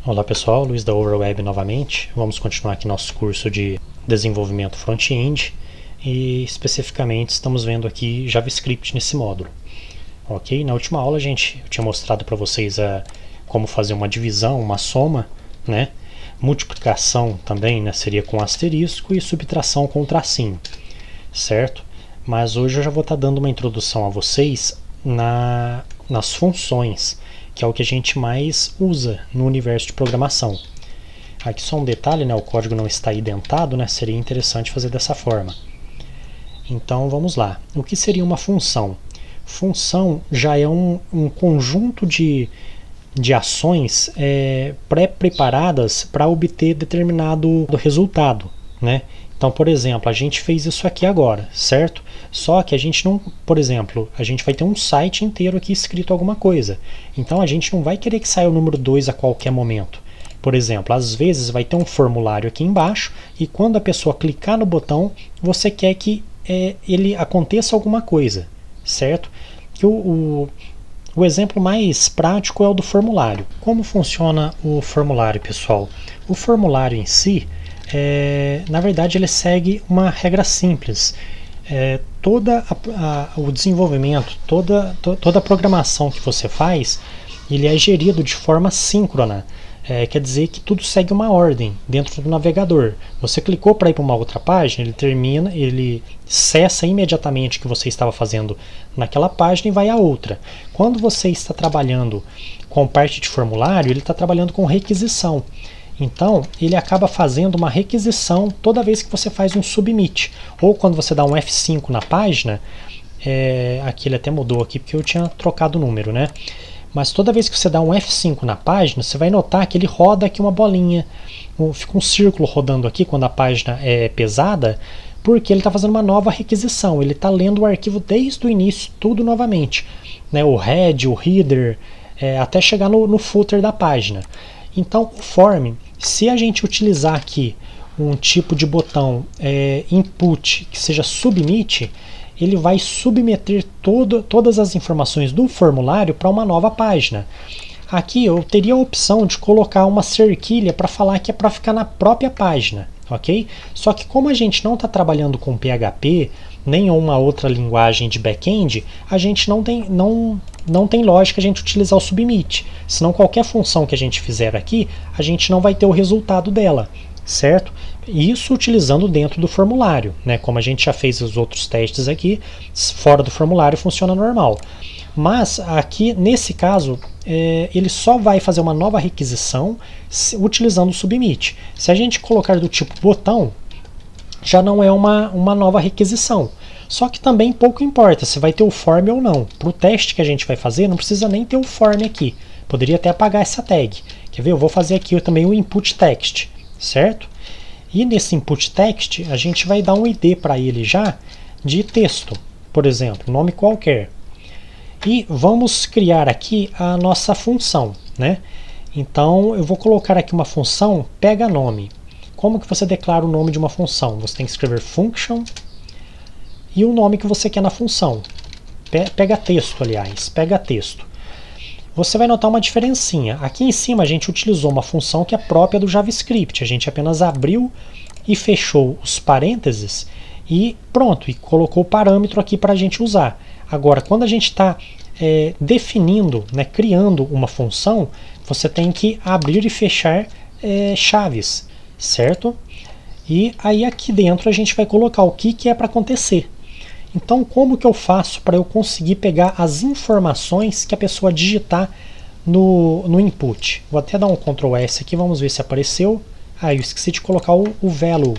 Olá pessoal, Luiz da Overweb novamente. Vamos continuar aqui nosso curso de desenvolvimento front-end e especificamente estamos vendo aqui JavaScript nesse módulo. Ok? Na última aula eu tinha mostrado para vocês como fazer uma divisão, uma soma, né? Multiplicação também, né? Seria com asterisco e subtração com tracinho, certo? Mas hoje eu já vou estar dando uma introdução a vocês nas funções, que é o que a gente mais usa no universo de programação. Aqui só um detalhe, né? O código não está identado, né? Seria interessante fazer dessa forma. Então vamos lá. O que seria uma função? Função já é um conjunto de ações pré-preparadas para obter determinado resultado, né? Então, por exemplo, a gente fez isso aqui agora, certo? Só que a gente não, por exemplo, a gente vai ter um site inteiro aqui escrito alguma coisa. Então a gente não vai querer que saia o número 2 a qualquer momento. Por exemplo, às vezes vai ter um formulário aqui embaixo e quando a pessoa clicar no botão, você quer que ele aconteça alguma coisa, certo? Que o exemplo mais prático é o do formulário. Como funciona o formulário, pessoal? O formulário em si, na verdade, ele segue uma regra simples. O desenvolvimento, toda a programação que você faz, ele é gerido de forma síncrona. Quer dizer que tudo segue uma ordem dentro do navegador. Você clicou para ir para uma outra página, ele cessa imediatamente o que você estava fazendo naquela página e vai a outra. Quando você está trabalhando com parte de formulário, ele está trabalhando com requisição. Então, ele acaba fazendo uma requisição toda vez que você faz um submit. Ou quando você dá um F5 na página, aqui ele até mudou aqui porque eu tinha trocado o número, né? Mas toda vez que você dá um F5 na página, você vai notar que ele roda aqui uma bolinha. Fica um círculo rodando aqui quando a página é pesada, porque ele está fazendo uma nova requisição. Ele está lendo o arquivo desde o início, tudo novamente, né? O head, o header, até chegar no footer da página. Então, o form, se a gente utilizar aqui um tipo de botão input que seja submit, ele vai submeter todas as informações do formulário para uma nova página. Aqui eu teria a opção de colocar uma cerquilha para falar que é para ficar na própria página, ok? Só que como a gente não está trabalhando com PHP, nem uma outra linguagem de back-end, a gente não tem lógica a gente utilizar o submit. Senão qualquer função que a gente fizer aqui, a gente não vai ter o resultado dela, certo? Isso utilizando dentro do formulário, né? Como a gente já fez os outros testes aqui, fora do formulário funciona normal. Mas aqui, nesse caso, ele só vai fazer uma nova requisição utilizando o submit. Se a gente colocar do tipo botão, já não é uma nova requisição. Só que também pouco importa se vai ter o form ou não. Para o teste que a gente vai fazer, não precisa nem ter o form aqui. Poderia até apagar essa tag. Quer ver? Eu vou fazer aqui também o input text, certo? E nesse input text, a gente vai dar um ID para ele já de texto, por exemplo, nome qualquer. E vamos criar aqui a nossa função, né? Então, eu vou colocar aqui uma função pega nome. Como que você declara o nome de uma função? Você tem que escrever function e o nome que você quer na função. Pega texto, aliás, pega texto. Você vai notar uma diferencinha. Aqui em cima a gente utilizou uma função que é própria do JavaScript. A gente apenas abriu e fechou os parênteses e pronto, e colocou o parâmetro aqui para a gente usar. Agora, quando a gente está definindo, né, criando uma função, você tem que abrir e fechar chaves, certo? E aí aqui dentro a gente vai colocar o que é para acontecer. Então, como que eu faço para eu conseguir pegar as informações que a pessoa digitar no input? Vou até dar um Ctrl S aqui, vamos ver se apareceu. Eu esqueci de colocar o value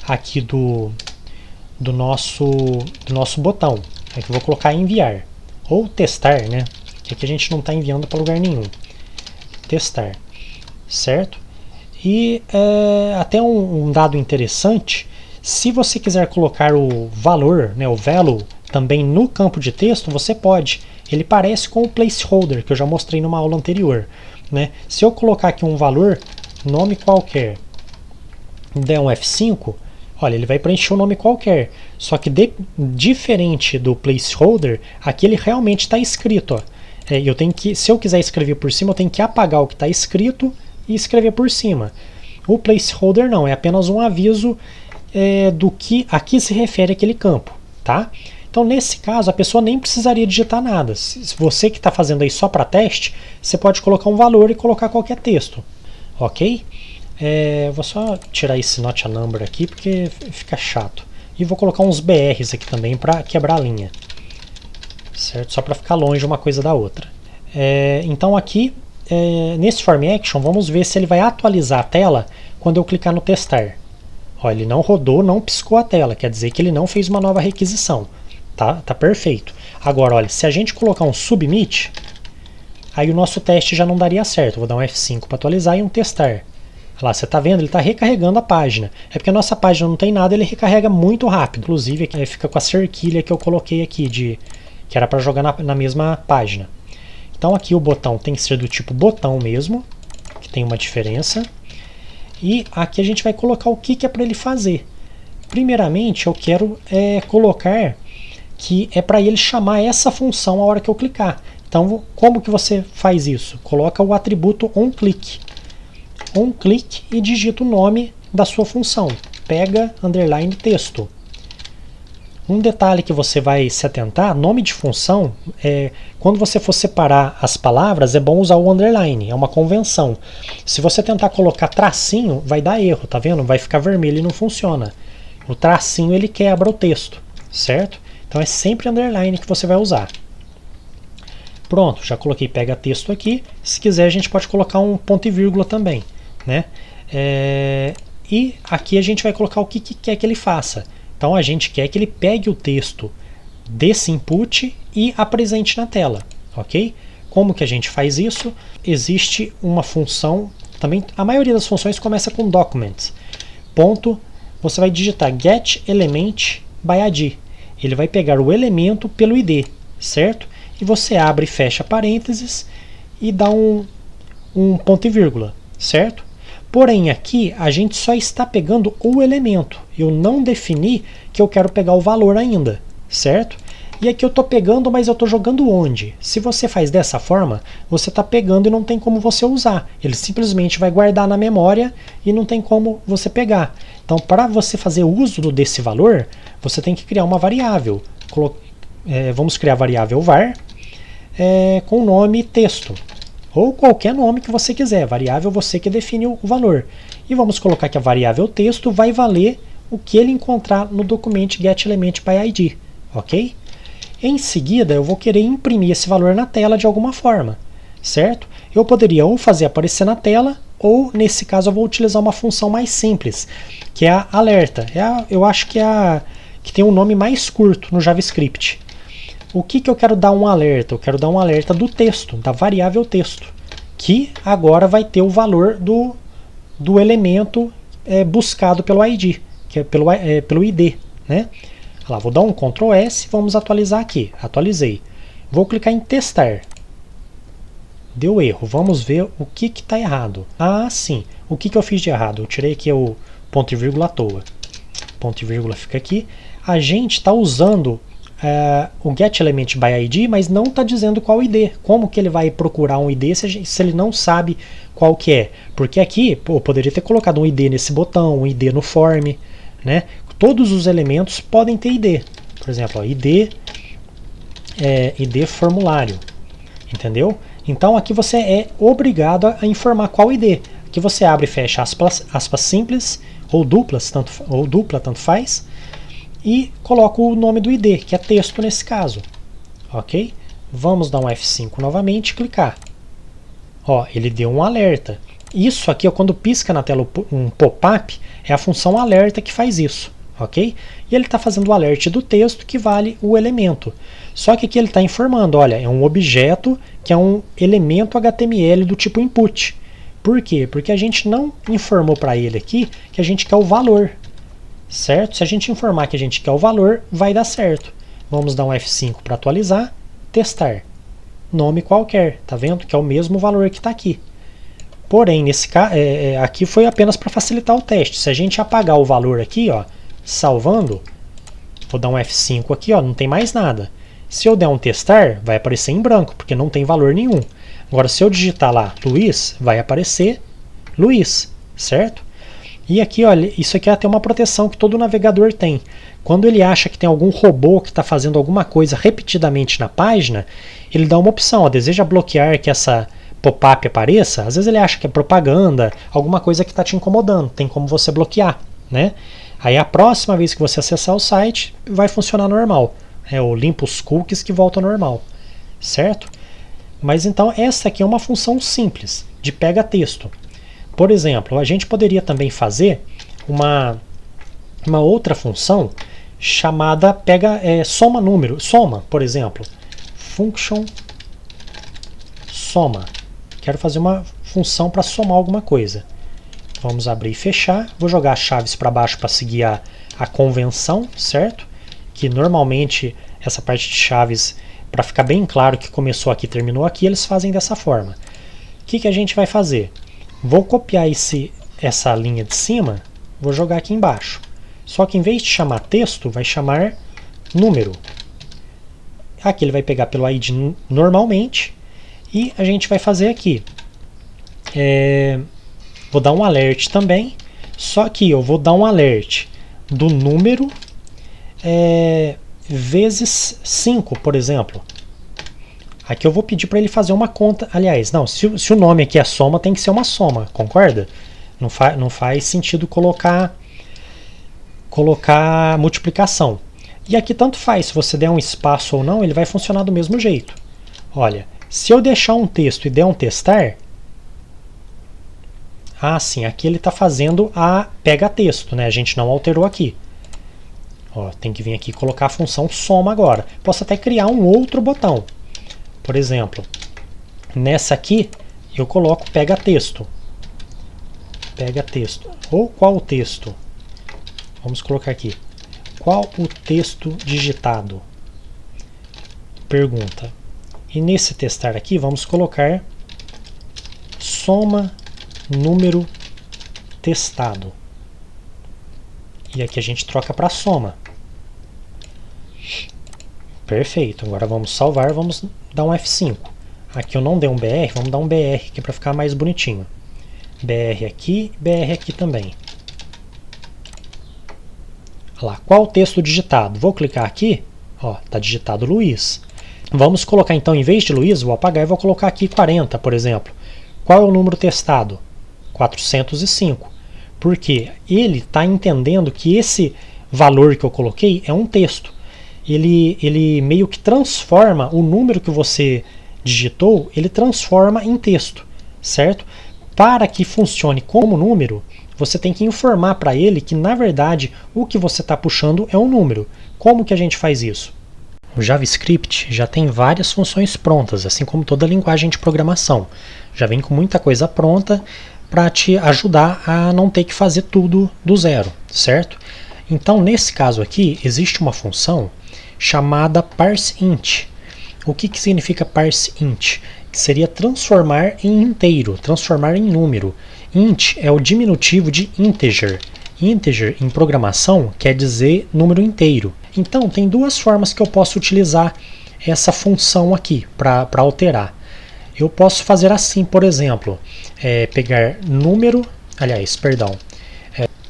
aqui do nosso botão. Aqui eu vou colocar enviar. Ou testar, né? Que aqui a gente não está enviando para lugar nenhum. Testar, certo? E até um dado interessante. Se você quiser colocar o valor, né, o value, também no campo de texto, você pode. Ele parece com o placeholder, que eu já mostrei numa aula anterior, né? Se eu colocar aqui um valor, nome qualquer, e der um F5, olha, ele vai preencher o nome qualquer. Só que diferente do placeholder, aqui ele realmente está escrito. Ó. Se eu quiser escrever por cima, eu tenho que apagar o que está escrito e escrever por cima. O placeholder não, é apenas um aviso do que a que se refere aquele campo, tá? Então, nesse caso, a pessoa nem precisaria digitar nada. Se você que está fazendo aí só para teste, você pode colocar um valor e colocar qualquer texto, ok? Vou só tirar esse not a number aqui, porque fica chato. E vou colocar uns BRs aqui também para quebrar a linha, certo? Só para ficar longe uma coisa da outra. Então aqui, nesse form action, vamos ver se ele vai atualizar a tela quando eu clicar no testar. Ó, ele não rodou, não piscou a tela, quer dizer que ele não fez uma nova requisição. Tá perfeito. Agora, olha, se a gente colocar um submit, aí o nosso teste já não daria certo. Vou dar um F5 para atualizar e um testar. Olha lá, você está vendo? Ele está recarregando a página. É porque a nossa página não tem nada, ele recarrega muito rápido. Inclusive, fica com a cerquilha que eu coloquei aqui, que era para jogar na mesma página. Então aqui o botão tem que ser do tipo botão mesmo, que tem uma diferença. E aqui a gente vai colocar o que é para ele fazer. Primeiramente, eu quero colocar que é para ele chamar essa função a hora que eu clicar. Então, como que você faz isso? Coloca o atributo onClick. OnClick e digita o nome da sua função. Pega, underline, texto. Um detalhe que você vai se atentar, nome de função, quando você for separar as palavras, é bom usar o underline, é uma convenção. Se você tentar colocar tracinho, vai dar erro, tá vendo? Vai ficar vermelho e não funciona. O tracinho ele quebra o texto, certo? Então é sempre underline que você vai usar. Pronto, já coloquei pega texto aqui. Se quiser a gente pode colocar um ponto e vírgula também, né? E aqui a gente vai colocar o que quer que ele faça. Então a gente quer que ele pegue o texto desse input e apresente na tela, ok? Como que a gente faz isso? Existe uma função, também a maioria das funções começa com documents. Ponto, você vai digitar getElement by ID. Ele vai pegar o elemento pelo ID, certo? E você abre e fecha parênteses e dá um ponto e vírgula, certo? Porém, aqui a gente só está pegando o elemento. Eu não defini que eu quero pegar o valor ainda, certo? E aqui eu estou pegando, mas eu estou jogando onde? Se você faz dessa forma, você está pegando e não tem como você usar. Ele simplesmente vai guardar na memória e não tem como você pegar. Então, para você fazer uso desse valor, você tem que criar uma variável. Vamos criar a variável var com o nome texto. Ou qualquer nome que você quiser, variável você que define o valor. E vamos colocar que a variável texto vai valer o que ele encontrar no documento getElementById, ok? Em seguida, eu vou querer imprimir esse valor na tela de alguma forma, certo? Eu poderia ou fazer aparecer na tela, ou nesse caso eu vou utilizar uma função mais simples, que é a alerta. Eu acho que que tem um nome mais curto no JavaScript. O que eu quero dar um alerta? Eu quero dar um alerta do texto, da variável texto, que agora vai ter o valor do elemento buscado pelo ID, que é pelo ID, né? Lá, vou dar um Ctrl S, vamos atualizar aqui. Atualizei. Vou clicar em testar. Deu erro. Vamos ver o que está errado. Ah, sim. O que eu fiz de errado? Eu tirei aqui o ponto e vírgula à toa. Ponto e vírgula fica aqui. A gente está usando o getElementById, mas não está dizendo qual ID. Como que ele vai procurar um ID se ele não sabe qual que é? Porque aqui, eu poderia ter colocado um ID nesse botão, um ID no form, né? Todos os elementos podem ter ID. Por exemplo, ó, ID formulário. Entendeu? Então aqui você é obrigado a informar qual ID. Aqui você abre e fecha aspas simples ou dupla, tanto faz. E coloco o nome do ID, que é texto nesse caso. Ok? Vamos dar um F5 novamente e clicar. Ó, ele deu um alerta. Isso aqui, ó, quando pisca na tela um pop-up, é a função alerta que faz isso. Ok? E ele está fazendo o alert do texto que vale o elemento. Só que aqui ele está informando, olha, é um objeto que é um elemento HTML do tipo input. Por quê? Porque a gente não informou para ele aqui que a gente quer o valor. Certo? Se a gente informar que a gente quer o valor, vai dar certo. Vamos dar um F5 para atualizar, testar. Nome qualquer, tá vendo? Que é o mesmo valor que está aqui. Porém, nesse caso, aqui foi apenas para facilitar o teste. Se a gente apagar o valor aqui, ó, salvando, vou dar um F5 aqui, ó, não tem mais nada. Se eu der um testar, vai aparecer em branco, porque não tem valor nenhum. Agora, se eu digitar lá Luiz, vai aparecer Luiz, certo? E aqui, olha, isso aqui é até uma proteção que todo navegador tem. Quando ele acha que tem algum robô que está fazendo alguma coisa repetidamente na página, ele dá uma opção, ó, deseja bloquear que essa pop-up apareça. Às vezes ele acha que é propaganda, alguma coisa que está te incomodando, tem como você bloquear, né? Aí a próxima vez que você acessar o site, vai funcionar normal. Eu limpo os cookies que voltam ao normal, certo? Mas então essa aqui é uma função simples, de pega texto. Por exemplo, a gente poderia também fazer uma outra função chamada soma número. Soma, por exemplo. Function soma. Quero fazer uma função para somar alguma coisa. Vamos abrir e fechar. Vou jogar as chaves para baixo para seguir a convenção, certo? Que normalmente essa parte de chaves, para ficar bem claro que começou aqui e terminou aqui, eles fazem dessa forma. O que a gente vai fazer? Vou copiar essa linha de cima, vou jogar aqui embaixo. Só que em vez de chamar texto, vai chamar número. Aqui ele vai pegar pelo ID normalmente. E a gente vai fazer aqui. Vou dar um alert também. Só que eu vou dar um alert do número vezes 5, por exemplo. Aqui eu vou pedir para ele fazer uma conta. Aliás, não, se o nome aqui é soma, tem que ser uma soma, concorda? Não faz sentido colocar multiplicação. E aqui tanto faz, se você der um espaço ou não, ele vai funcionar do mesmo jeito. Olha, se eu deixar um texto e der um testar, sim, aqui ele está fazendo a pega texto, né? A gente não alterou aqui. Ó, tem que vir aqui e colocar a função soma agora. Posso até criar um outro botão. Por exemplo, nessa aqui eu coloco pega texto. Pega texto. Ou qual o texto? Vamos colocar aqui. Qual o texto digitado? Pergunta. E nesse testar aqui vamos colocar soma número testado. E aqui a gente troca para soma. Perfeito. Agora vamos salvar, vamos dar um F5. Aqui eu não dei um BR, vamos dar um BR aqui para ficar mais bonitinho. BR aqui também. Olha lá, qual o texto digitado? Vou clicar aqui, ó, tá digitado Luiz. Vamos colocar então, em vez de Luiz, vou apagar e vou colocar aqui 40, por exemplo. Qual é o número testado? 405. Porque ele está entendendo que esse valor que eu coloquei é um texto. Ele meio que transforma o número que você digitou, ele transforma em texto, certo? Para que funcione como número, você tem que informar para ele que, na verdade, o que você está puxando é um número. Como que a gente faz isso? O JavaScript já tem várias funções prontas, assim como toda linguagem de programação. Já vem com muita coisa pronta para te ajudar a não ter que fazer tudo do zero, certo? Então, nesse caso aqui, existe uma função chamada parseInt. O que significa parseInt? Que seria transformar em inteiro, transformar em número. Int é o diminutivo de integer. Integer em programação quer dizer número inteiro. Então, tem duas formas que eu posso utilizar essa função aqui para alterar. Eu posso fazer assim, por exemplo, pegar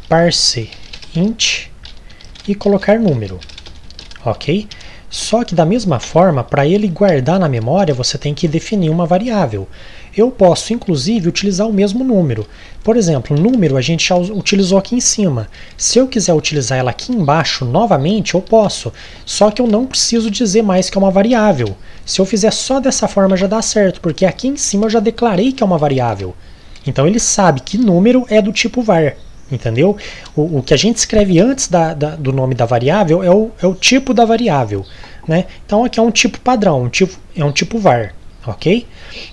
parseInt e colocar número, ok? Só que da mesma forma, para ele guardar na memória, você tem que definir uma variável. Eu posso, inclusive, utilizar o mesmo número. Por exemplo, número a gente já utilizou aqui em cima. Se eu quiser utilizar ela aqui embaixo novamente, eu posso. Só que eu não preciso dizer mais que é uma variável. Se eu fizer só dessa forma já dá certo, porque aqui em cima eu já declarei que é uma variável. Então ele sabe que número é do tipo var. Entendeu? O que a gente escreve antes do nome da variável é o tipo da variável, né? Então aqui é um tipo padrão, é um tipo var, ok?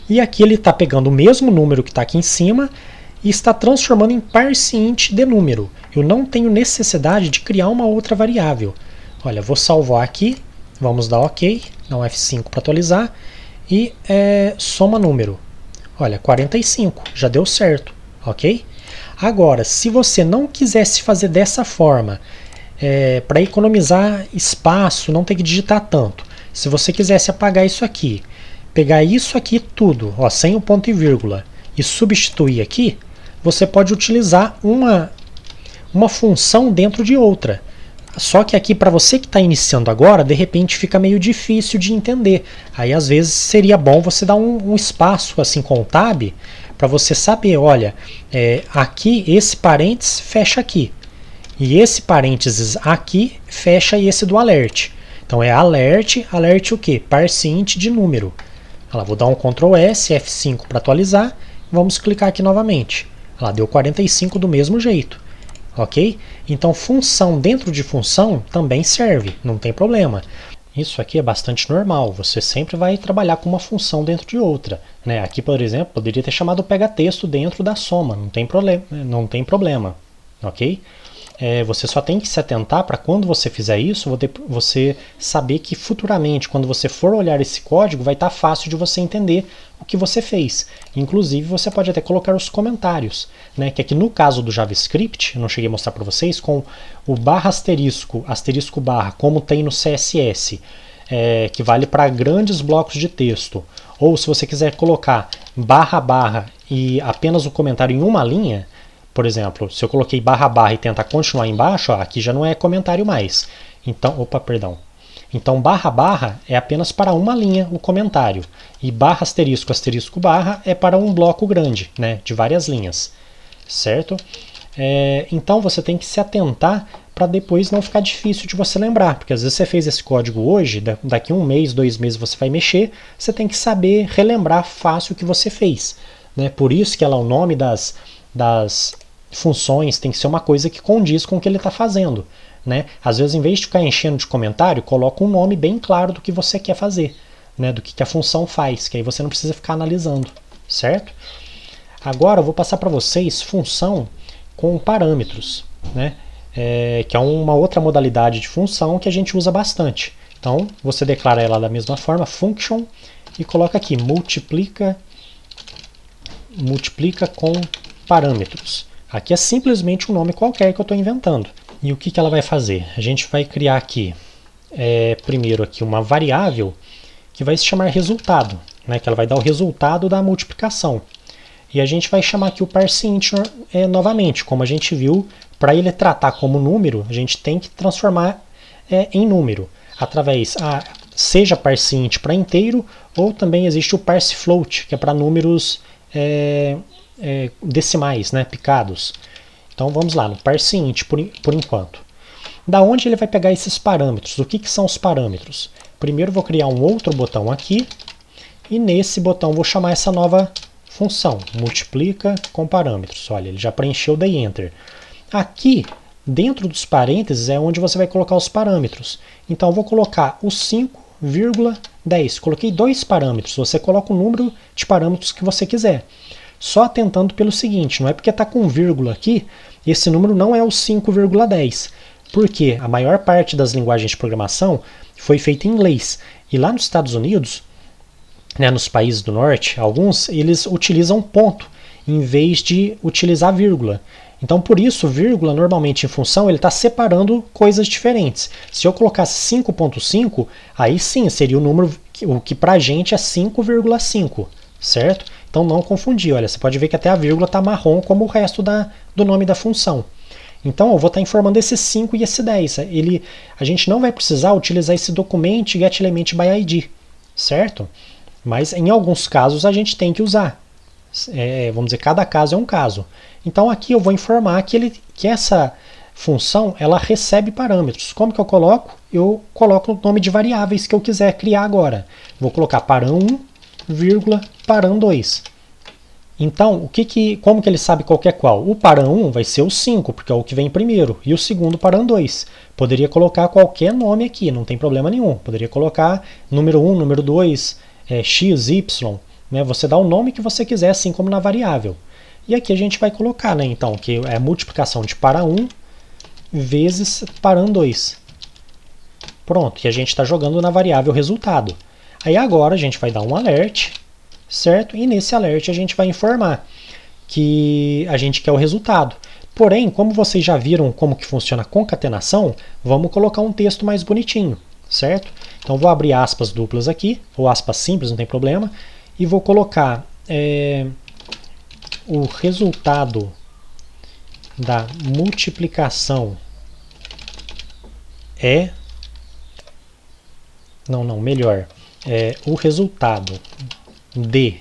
E aqui ele está pegando o mesmo número que está aqui em cima e está transformando em parseInt de número. Eu não tenho necessidade de criar uma outra variável. Olha, vou salvar aqui, vamos dar OK, dar um F5 para atualizar e soma número. Olha, 45, já deu certo, ok? Agora, se você não quisesse fazer dessa forma, para economizar espaço, não ter que digitar tanto, se você quisesse apagar isso aqui, pegar isso aqui tudo, ó, sem o ponto e vírgula, e substituir aqui, você pode utilizar uma função dentro de outra. Só que aqui, para você que está iniciando agora, de repente fica meio difícil de entender. Aí, às vezes, seria bom você dar um espaço assim com o tab, para você saber, olha, aqui esse parênteses fecha aqui. E esse parênteses aqui fecha esse do alert. Então é alert o quê? ParseInt de número. Lá, vou dar um Ctrl S, F5 para atualizar. Vamos clicar aqui novamente. Lá, deu 45 do mesmo jeito. Ok? Então função dentro de função também serve, não tem problema. Isso aqui é bastante normal, você sempre vai trabalhar com uma função dentro de outra. Né? Aqui, por exemplo, poderia ter chamado pegatexto dentro da soma, não tem problema. Ok? Você só tem que se atentar para quando você fizer isso, você saber que futuramente, quando você for olhar esse código, vai estar fácil de você entender o que você fez. Inclusive, você pode até colocar os comentários, né? Que aqui no caso do JavaScript, eu não cheguei a mostrar para vocês, com o barra asterisco barra, como tem no CSS, que vale para grandes blocos de texto. Ou se você quiser colocar barra barra e apenas o comentário em uma linha, por exemplo, se eu coloquei barra barra e tentar continuar embaixo, ó, aqui já não é comentário mais. Então barra barra é apenas para uma linha o comentário. E barra asterisco barra é para um bloco grande, né, de várias linhas. Certo? Então você tem que se atentar para depois não ficar difícil de você lembrar. Porque às vezes você fez esse código hoje, daqui 1 mês, 2 meses você vai mexer, você tem que saber relembrar fácil o que você fez. Né? Por isso que o nome das funções tem que ser uma coisa que condiz com o que ele está fazendo. Né? Às vezes, em vez de ficar enchendo de comentário, coloca um nome bem claro do que você quer fazer, né? Do que a função faz, que aí você não precisa ficar analisando, certo? Agora eu vou passar para vocês função com parâmetros, né? Que é uma outra modalidade de função que a gente usa bastante. Então, você declara ela da mesma forma, function, e coloca aqui, multiplica com parâmetros. Aqui é simplesmente um nome qualquer que eu estou inventando. E o que ela vai fazer? A gente vai criar aqui, primeiro aqui uma variável que vai se chamar resultado, né? Que ela vai dar o resultado da multiplicação. E a gente vai chamar aqui o parseInt novamente, como a gente viu, para ele tratar como número, a gente tem que transformar em número, através, seja parseInt para inteiro, ou também existe o parsefloat, que é para números decimais, né, picados. Então vamos lá, no parseInt por enquanto. Da onde ele vai pegar esses parâmetros? O que são os parâmetros? Primeiro vou criar um outro botão aqui, e nesse botão vou chamar essa nova função, multiplica com parâmetros. Olha, ele já preencheu, dei Enter. Aqui, dentro dos parênteses, é onde você vai colocar os parâmetros. Então eu vou colocar o 5,10. Coloquei 2 parâmetros, você coloca o número de parâmetros que você quiser. Só atentando pelo seguinte, não é porque está com vírgula aqui, esse número não é o 5,10. Porque a maior parte das linguagens de programação foi feita em inglês. E lá nos Estados Unidos, né, nos países do norte, alguns eles utilizam ponto, em vez de utilizar vírgula. Então, por isso, vírgula, normalmente em função, ele está separando coisas diferentes. Se eu colocasse 5,5, aí sim, seria o número, o que para a gente é 5,5, certo? Então não confundir, olha, você pode ver que até a vírgula está marrom como o resto do nome da função. Então eu vou estar informando esse 5 e esse 10. A gente não vai precisar utilizar esse document getElementById, certo? Mas em alguns casos a gente tem que usar. Vamos dizer, cada caso é um caso. Então aqui eu vou informar que essa função ela recebe parâmetros. Como que eu coloco? Eu coloco o nome de variáveis que eu quiser criar agora. Vou colocar param1, param2. Então, como que ele sabe qual que é qual? O param1 vai ser o 5, porque é o que vem primeiro, e o segundo param2. Poderia colocar qualquer nome aqui, não tem problema nenhum. Poderia colocar número 1, número 2, x, y. Né? Você dá o nome que você quiser, assim como na variável. E aqui a gente vai colocar, né, então, que é a multiplicação de param1 vezes param2. Pronto, e a gente está jogando na variável resultado. Aí agora a gente vai dar um alert, certo? E nesse alert a gente vai informar que a gente quer o resultado. Porém, como vocês já viram como que funciona a concatenação, vamos colocar um texto mais bonitinho, certo? Então vou abrir aspas duplas aqui, ou aspas simples, não tem problema, e vou colocar o resultado da multiplicação é... melhor. O resultado de...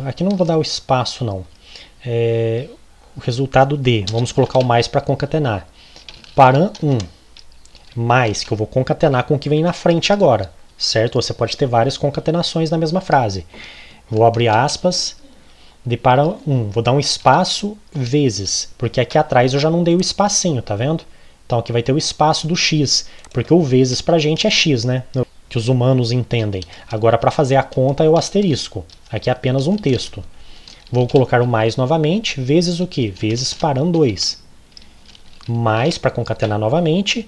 aqui não vou dar o espaço, não. O resultado de... Vamos colocar o mais para concatenar. Param 1 mais, que eu vou concatenar com o que vem na frente agora. Certo? Você pode ter várias concatenações na mesma frase. Vou abrir aspas... de para 1, vou dar um espaço vezes, porque aqui atrás eu já não dei o espacinho, tá vendo? Então aqui vai ter o espaço do x, porque o vezes pra gente é x, né? Que os humanos entendem. Agora para fazer a conta é o asterisco, aqui é apenas um texto. Vou colocar o mais novamente, vezes o quê? Vezes param 2. Mais para concatenar novamente,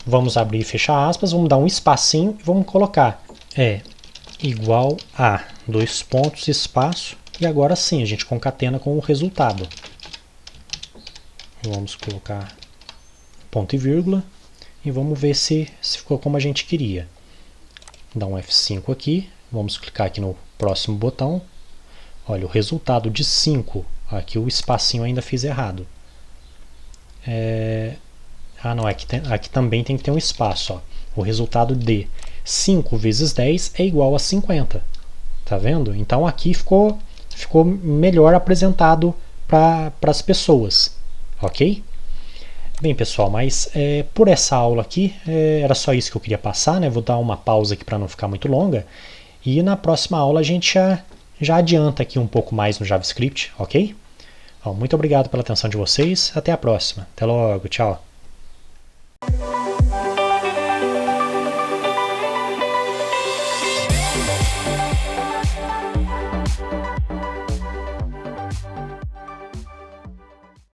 vamos abrir e fechar aspas, vamos dar um espacinho e vamos colocar igual a 2 pontos, espaço. E agora sim, a gente concatena com o resultado. Vamos colocar ponto e vírgula. E vamos ver se ficou como a gente queria. Dá um F5 aqui. Vamos clicar aqui no próximo botão. Olha, o resultado de 5. Aqui o espacinho ainda fiz errado. Aqui também tem que ter um espaço. Ó. O resultado de 5 vezes 10 é igual a 50. Tá vendo? Então aqui ficou melhor apresentado para as pessoas, ok? Bem, pessoal, mas por essa aula aqui, era só isso que eu queria passar, né? Vou dar uma pausa aqui para não ficar muito longa, e na próxima aula a gente já adianta aqui um pouco mais no JavaScript, ok? Bom, muito obrigado pela atenção de vocês, até a próxima, até logo, tchau!